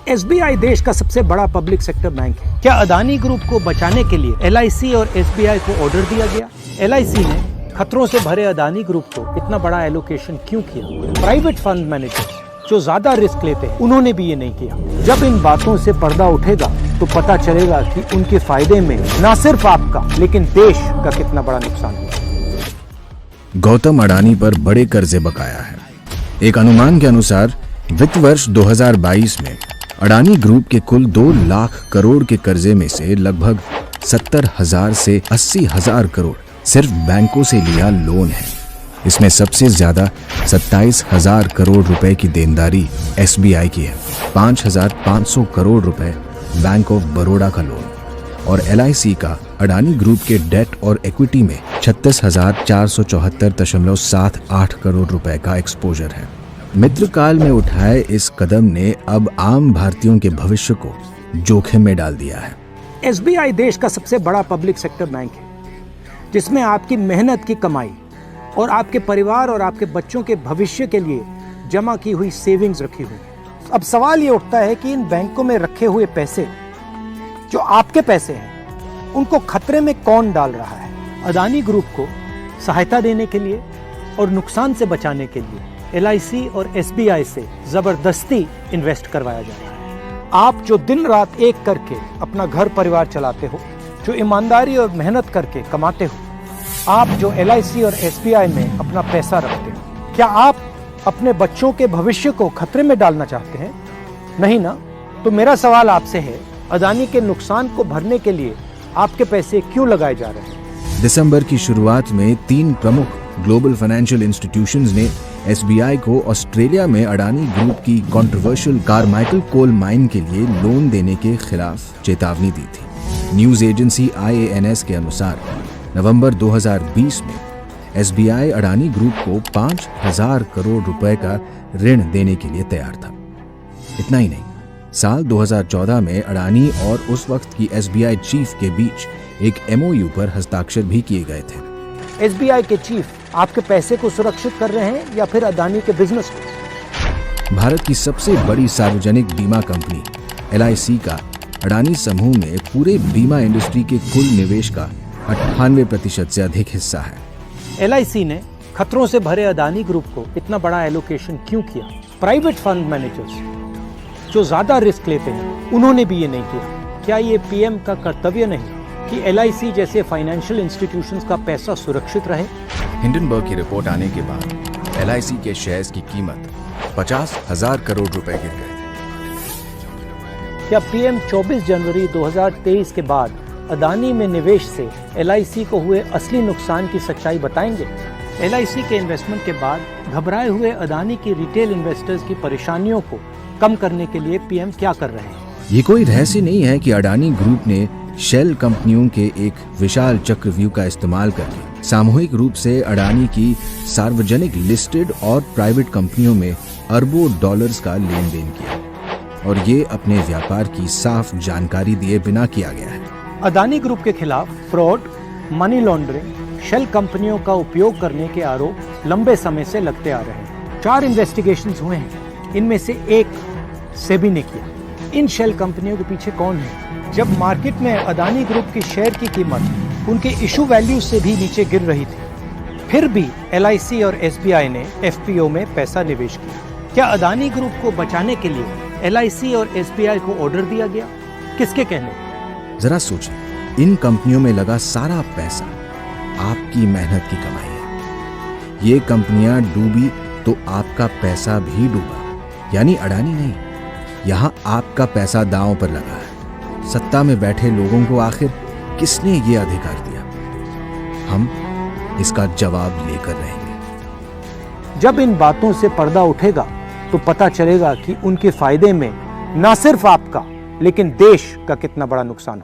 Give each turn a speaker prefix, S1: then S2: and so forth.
S1: SBI देश का सबसे बड़ा पब्लिक सेक्टर बैंक है। क्या अदानी ग्रुप को बचाने के लिए एलआईसी और एसबीआई को ऑर्डर दिया गया? एलआईसी ने खतरों से भरे अदानी ग्रुप को इतना बड़ा एलोकेशन क्यों किया? प्राइवेट फंड मैनेजर्स जो ज्यादा रिस्क लेते हैं उन्होंने भी ये नहीं किया। जब इन बातों से पर्दा उठेगा तो पता चलेगा कि उनके फायदे में न सिर्फ आपका लेकिन देश का कितना बड़ा नुकसान हुआ।
S2: गौतम अडानी पर बड़े कर्जे बकाया है। एक अनुमान के अनुसार वित्त वर्ष 2022 में अडानी ग्रुप के कुल 2 लाख करोड़ के कर्जे में से लगभग 70,000 से 80,000 करोड़ सिर्फ बैंकों से लिया लोन है। इसमें सबसे ज्यादा 27,000 करोड़ रुपए की देनदारी एसबीआई की है, 5,500 करोड़ रुपए बैंक ऑफ बड़ौदा का लोन और एलआईसी का अडानी ग्रुप के डेट और इक्विटी में 36,474.78 करोड़ रुपए का एक्सपोजर है। मित्रकाल में उठाए इस कदम ने अब आम भारतीयों के भविष्य को जोखिम में डाल दिया है।
S1: एसबीआई देश का सबसे बड़ा पब्लिक सेक्टर बैंक है जिसमें आपकी मेहनत की कमाई और आपके परिवार और आपके बच्चों के भविष्य के लिए जमा की हुई सेविंग्स रखी हुई। अब सवाल ये उठता है कि इन बैंकों में रखे हुए पैसे जो आपके पैसे हैं उनको खतरे में कौन डाल रहा है? अदानी ग्रुप को सहायता देने के लिए और नुकसान से बचाने के लिए एलआईसी और एसबीआई से जबरदस्ती इन्वेस्ट करवाया जा रहा है। आप जो दिन रात एक करके अपना घर परिवार चलाते हो, जो ईमानदारी और मेहनत करके कमाते हो, आप जो एलआईसी और एसबीआई में अपना पैसा रखते हो, क्या आप अपने बच्चों के भविष्य को खतरे में डालना चाहते हैं? नहीं ना? तो मेरा सवाल आपसे है, अदानी के नुकसान को भरने के लिए आपके पैसे क्यों लगाए जा रहे हैं?
S2: दिसंबर की शुरुआत में 3 प्रमुख ग्लोबल फाइनेंशियल इंस्टीट्यूशंस ने एसबीआई को ऑस्ट्रेलिया में अडानी ग्रुप की कंट्रोवर्शियल कारमाइकल कोल माइन के लिए लोन देने के खिलाफ चेतावनी दी थी। न्यूज एजेंसी IANS के अनुसार नवंबर 2020 में एसबीआई अडानी ग्रुप को 5,000 करोड़ रुपए का ऋण देने के लिए तैयार था। इतना ही नहीं, साल 2014 में अडानी और उस वक्त की एसबीआई चीफ के बीच एक MOU पर हस्ताक्षर भी किए गए थे।
S1: एसबीआई के चीफ आपके पैसे को सुरक्षित कर रहे हैं या फिर अदानी के बिजनेस को?
S2: भारत की सबसे बड़ी सार्वजनिक बीमा कंपनी एलआईसी का अडानी समूह में पूरे बीमा इंडस्ट्री के कुल निवेश का 98% से अधिक हिस्सा है।
S1: एलआईसी ने खतरों से भरे अदानी ग्रुप को इतना बड़ा एलोकेशन क्यों किया? प्राइवेट फंड मैनेजर्स जो ज्यादा रिस्क लेते हैं उन्होंने भी ये नहीं किया। क्या ये पीएम का कर्तव्य नहीं कि एलआईसी जैसे फाइनेंशियल इंस्टीट्यूशंस का पैसा सुरक्षित रहे?
S2: हिंडनबर्ग की रिपोर्ट आने के बाद एलआईसी के शेयर्स की कीमत 50,000 करोड़ रुपए गिर गई।
S1: क्या पीएम 24 जनवरी 2023 के बाद अदानी में निवेश से एलआईसी को हुए असली नुकसान की सच्चाई बताएंगे? एलआईसी के इन्वेस्टमेंट के बाद घबराए हुए अदानी की रिटेल इन्वेस्टर्स की परेशानियों को कम करने के लिए पीएम क्या कर रहे हैं?
S2: ये कोई रहस्य नहीं है कि अडानी ग्रुप ने शेल कंपनियों के एक विशाल चक्रव्यूह का इस्तेमाल करके सामूहिक रूप से अडानी की सार्वजनिक लिस्टेड और प्राइवेट कंपनियों में अरबों डॉलर्स का लेन देन किया और ये अपने व्यापार की साफ जानकारी दिए बिना किया गया है।
S1: अदानी ग्रुप के खिलाफ फ्रॉड, मनी लॉन्ड्रिंग, शेल कंपनियों का उपयोग करने के आरोप लंबे समय से लगते आ रहे हैं। 4 इन्वेस्टिगेशंस हुए हैं, इनमें से एक सेबी ने किया। इन शेल कंपनियों के पीछे कौन है? जब मार्केट में अदानी ग्रुप की शेयर की कीमत उनके इशू वैल्यू से भी नीचे गिर रही थी, फिर भी एलआईसी और एसबीआई ने एफपीओ में पैसा निवेश किया। क्या अदानी ग्रुप को बचाने के लिए एलआईसी और एसबीआई को ऑर्डर दिया गया? किसके कहने?
S2: जरा सोचिए, इन कंपनियों में लगा सारा पैसा आपकी मेहनत की कमाई है। ये कंपनियां डूबी तो आपका पैसा भी डूबा, यानी अडानी नहीं, यहाँ आपका पैसा दांव पर लगा है। सत्ता में बैठे लोगों को आखिर किसने ये अधिकार दिया? हम इसका जवाब लेकर रहेंगे।
S1: जब इन बातों से पर्दा उठेगा तो पता चलेगा कि उनके फायदे में न सिर्फ आपका लेकिन देश का कितना बड़ा नुकसान हुआ है।